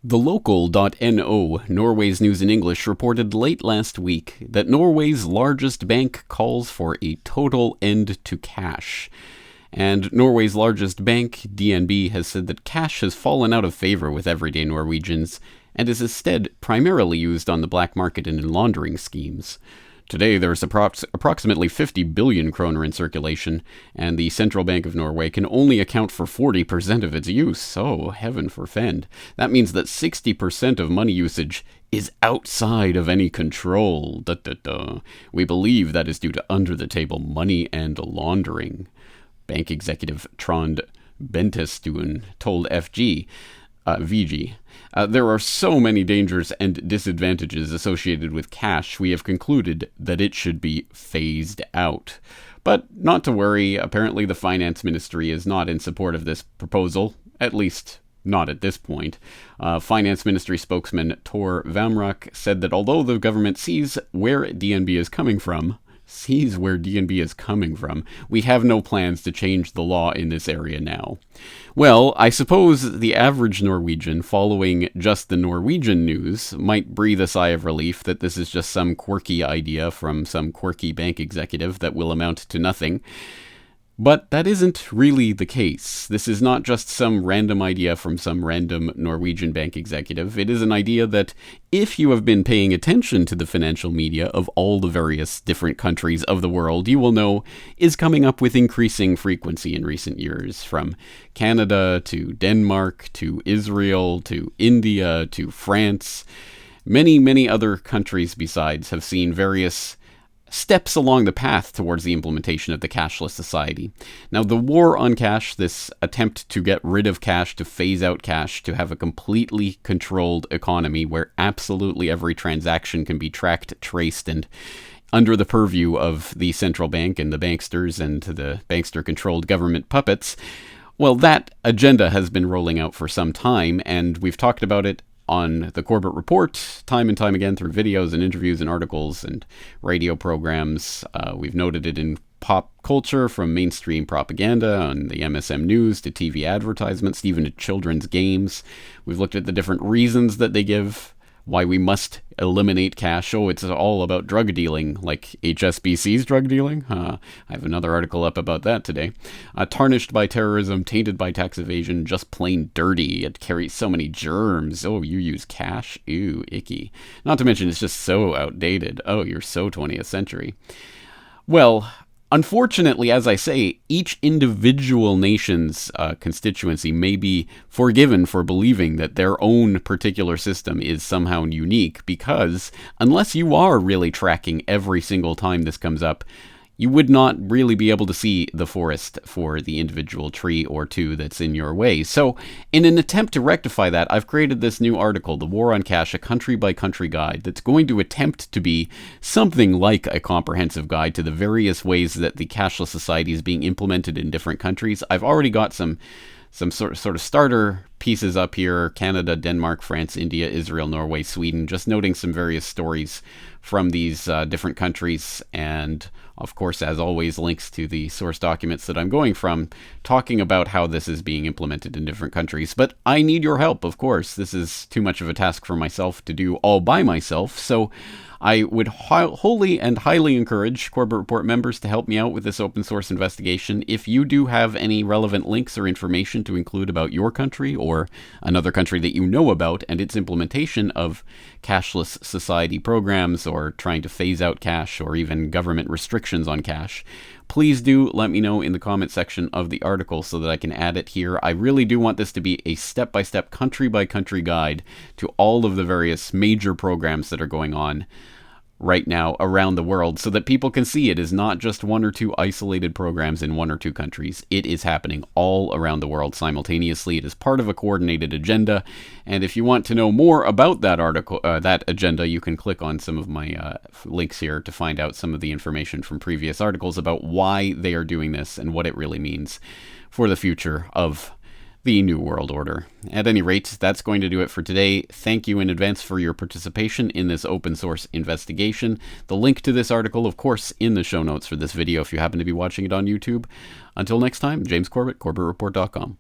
The local.no, Norway's news in English, reported late last week that Norway's largest bank calls for a total end to cash. And Norway's largest bank, DNB, has said that cash has fallen out of favor with everyday Norwegians and is instead primarily used on the black market and in laundering schemes. Today, there's approximately 50 billion kroner in circulation, and the Central Bank of Norway can only account for 40% of its use. Oh, heaven forfend. That means that 60% of money usage is outside of any control. Da, da, da. We believe that is due to under-the-table money and laundering. Bank executive Trond Bentestuen told VG. There are so many dangers and disadvantages associated with cash, we have concluded that it should be phased out. But not to worry, apparently the finance ministry is not in support of this proposal, at least not at this point. Finance Ministry spokesman Tor Vamrak said that although the government sees where DNB is coming from, we have no plans to change the law in this area now. Well, I suppose the average Norwegian following just the Norwegian news might breathe a sigh of relief that this is just some quirky idea from some quirky bank executive that will amount to nothing. But that isn't really the case. This is not just some random idea from some random Norwegian bank executive. It is an idea that, if you have been paying attention to the financial media of all the various different countries of the world, you will know is coming up with increasing frequency in recent years, from Canada to Denmark to Israel to India to France. Many, many other countries besides have seen various steps along the path towards the implementation of the cashless society. Now, the war on cash, this attempt to get rid of cash, to phase out cash, to have a completely controlled economy where absolutely every transaction can be tracked, traced, and under the purview of the central bank and the banksters and the bankster-controlled government puppets, well, that agenda has been rolling out for some time, and we've talked about it on the Corbett Report, time and time again, through videos and interviews and articles and radio programs. We've noted it in pop culture, from mainstream propaganda on the MSM News to TV advertisements, even to children's games. We've looked at the different reasons that they give why we must eliminate cash. Oh, it's all about drug dealing, like HSBC's drug dealing. I have another article up about that today. Tarnished by terrorism, tainted by tax evasion, just plain dirty. It carries so many germs. Oh, you use cash? Ew, icky. Not to mention it's just so outdated. Oh, you're so 20th century. Well, unfortunately, as I say, each individual nation's constituency may be forgiven for believing that their own particular system is somehow unique, because unless you are really tracking every single time this comes up, you would not really be able to see the forest for the individual tree or two that's in your way. So, in an attempt to rectify that, I've created this new article, The War on Cash, a country-by-country guide, that's going to attempt to be something like a comprehensive guide to the various ways that the cashless society is being implemented in different countries. I've already got some sort of starter pieces up here: Canada, Denmark, France, India, Israel, Norway, Sweden, just noting some various stories from these different countries, and of course, as always, links to the source documents that I'm going from, talking about how this is being implemented in different countries. But I need your help, of course. This is too much of a task for myself to do all by myself, so I would wholly and highly encourage Corbett Report members to help me out with this open source investigation. If you do have any relevant links or information to include about your country or another country that you know about and its implementation of cashless society programs, or trying to phase out cash, or even government restrictions on cash, please do let me know in the comment section of the article so that I can add it here. I really do want this to be a step-by-step, country-by-country guide to all of the various major programs that are going on right now around the world, so that people can see it is not just one or two isolated programs in one or two countries. It is happening all around the world simultaneously. It is part of a coordinated agenda, and if you want to know more about that article, that agenda, you can click on some of my links here to find out some of the information from previous articles about why they are doing this and what it really means for the future of the New World Order. At any rate, that's going to do it for today. Thank you in advance for your participation in this open source investigation. The link to this article, of course, in the show notes for this video if you happen to be watching it on YouTube. Until next time, James Corbett, corbettreport.com.